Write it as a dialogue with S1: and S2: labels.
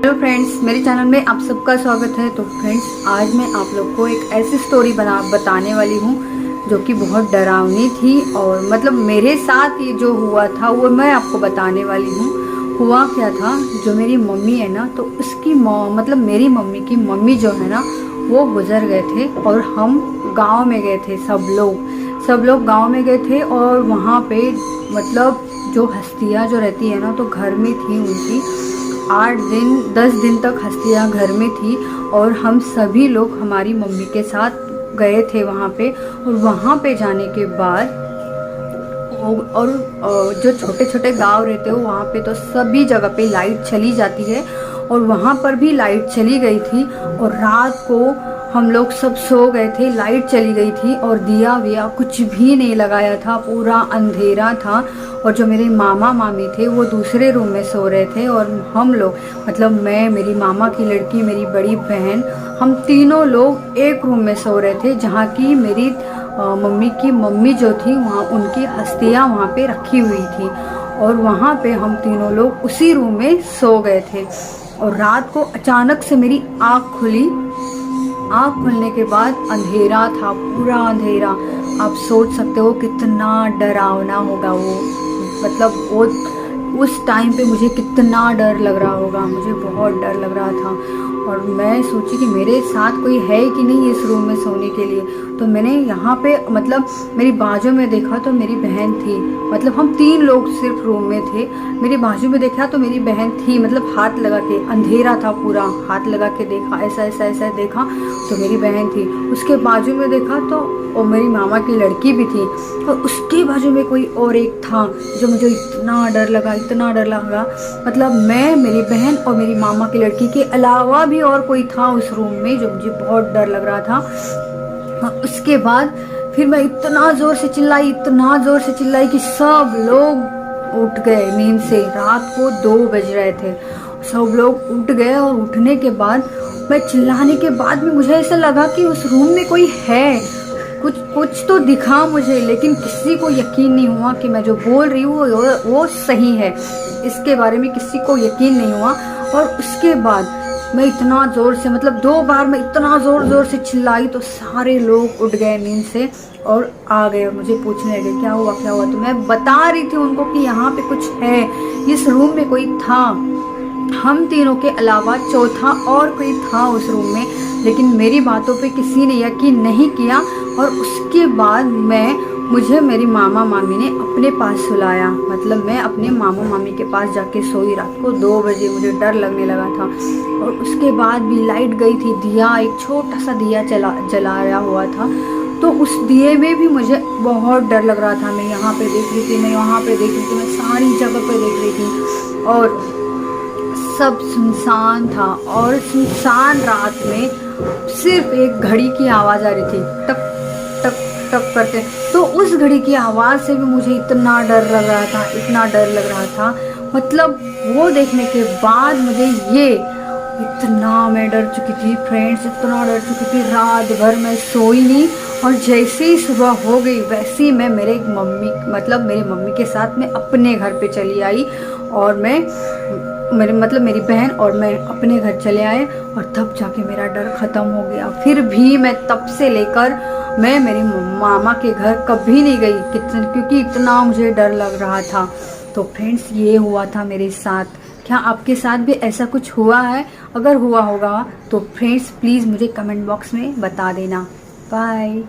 S1: Hello friends, मेरे channel में आप सबका स्वागत है। तो फ्रेंड्स, आज मैं आप लोग को एक ऐसी स्टोरी बताने वाली हूँ जो कि बहुत डरावनी थी। और मतलब मेरे साथ ये जो हुआ था वो मैं आपको बताने वाली हूँ। हुआ क्या था, जो मेरी मम्मी है ना, तो उसकी मतलब मेरी मम्मी की मम्मी जो है ना, वो गुजर गए थे और हम गाँव में गए थे। सब लोग गाँव में गए थे और वहाँ पे मतलब जो हस्तियाँ जो रहती है ना, तो घर में थी उनकी 8 दिन 10 दिन तक हस्तियाँ घर में थी। और हम सभी लोग हमारी मम्मी के साथ गए थे वहाँ पे। और वहाँ पे जाने के बाद और जो छोटे छोटे गांव रहते हो वहाँ पे तो सभी जगह पे लाइट चली जाती है। और वहाँ पर भी लाइट चली गई थी और रात को हम लोग सब सो गए थे, लाइट चली गई थी और दिया विया कुछ भी नहीं लगाया था, पूरा अंधेरा था। और जो मेरे मामा मामी थे वो दूसरे रूम में सो रहे थे और हम लोग मतलब मैं, मेरी मामा की लड़की, मेरी बड़ी बहन, हम तीनों लोग एक रूम में सो रहे थे, जहाँ की मेरी मम्मी की मम्मी जो थी वहाँ उनकी हस्तियाँ वहाँ पे रखी हुई थी। और वहाँ पे हम तीनों लोग उसी रूम में सो गए थे। और रात को अचानक से मेरी आँख खुली। आँख खुलने के बाद अंधेरा था, पूरा अंधेरा। आप सोच सकते हो कितना डरावना होगा वो। मतलब वो उस टाइम पे मुझे कितना डर लग रहा होगा, मुझे बहुत डर लग रहा था। और मैं सोची कि मेरे साथ कोई है कि नहीं इस रूम में सोने के लिए। तो मैंने यहाँ पे मतलब मेरी बाजू में देखा तो मेरी बहन थी। मतलब हम 3 लोग सिर्फ रूम में थे। मेरी बाजू में देखा तो मेरी बहन थी, मतलब हाथ लगा के, अंधेरा था पूरा, हाथ लगा के देखा, ऐसा ऐसा ऐसा देखा तो मेरी बहन थी। उसके बाजू में देखा तो और मेरी मामा की लड़की भी थी। और उसके बाजू में कोई और एक था जो मुझे इतना डर लगा, इतना डर लगा। मतलब मैं, मेरी बहन और मेरी मामा की लड़की के अलावा भी और कोई था उस रूम में, जो मुझे बहुत डर लग रहा था। उसके बाद फिर मैं इतना ज़ोर से चिल्लाई, इतना ज़ोर से चिल्लाई कि सब लोग उठ गए नींद से। रात को 2 बज रहे थे, सब लोग उठ गए। और उठने के बाद मैं चिल्लाने के बाद भी मुझे ऐसा लगा कि उस रूम में कोई है, कुछ तो दिखा मुझे, लेकिन किसी को यकीन नहीं हुआ कि मैं जो बोल रही हूँ वो सही है। इसके बारे में किसी को यकीन नहीं हुआ। और उसके बाद मैं इतना ज़ोर से, मतलब 2 बार मैं इतना ज़ोर से चिल्लाई तो सारे लोग उठ गए नींद से और आ गए और मुझे पूछने लगे क्या हुआ क्या हुआ। तो मैं बता रही थी उनको कि यहाँ पे कुछ है, इस रूम में कोई था, हम तीनों के अलावा चौथा और कोई था उस रूम में। लेकिन मेरी बातों पे किसी ने यकीन नहीं किया। और उसके बाद मुझे मेरी मामा मामी ने अपने पास सुलाया। मतलब मैं अपने मामा मामी के पास जाके सोई। रात को 2 बजे मुझे डर लगने लगा था। और उसके बाद भी लाइट गई थी, दिया, एक छोटा सा दिया जलाया हुआ था। तो उस दिए में भी मुझे बहुत डर लग रहा था। मैं यहाँ पे देख रही थी, मैं वहाँ पे देख रही थी, मैं सारी जगह पे देख रही थी। और सब सुनसान था। और सुनसान रात में सिर्फ एक घड़ी की आवाज़ आ रही थी, टक टक टक करके। तो उस घड़ी की आवाज़ से भी मुझे इतना डर लग रहा था, इतना डर लग रहा था। मतलब वो देखने के बाद मुझे इतना मैं डर चुकी थी फ्रेंड्स, इतना डर चुकी थी। रात भर मैं सोई नहीं। और जैसे ही सुबह हो गई वैसे ही मैं मेरी मम्मी के साथ मैं अपने घर पे चली आई। और मेरी बहन और मैं अपने घर चले आए। और तब जाके मेरा डर ख़त्म हो गया। फिर भी मैं तब से लेकर मैं मेरी मामा के घर कभी नहीं गई, क्योंकि इतना मुझे डर लग रहा था। तो फ्रेंड्स, ये हुआ था मेरे साथ। क्या आपके साथ भी ऐसा कुछ हुआ है? अगर हुआ होगा तो फ्रेंड्स प्लीज़ मुझे कमेंट बॉक्स में बता देना। बाय।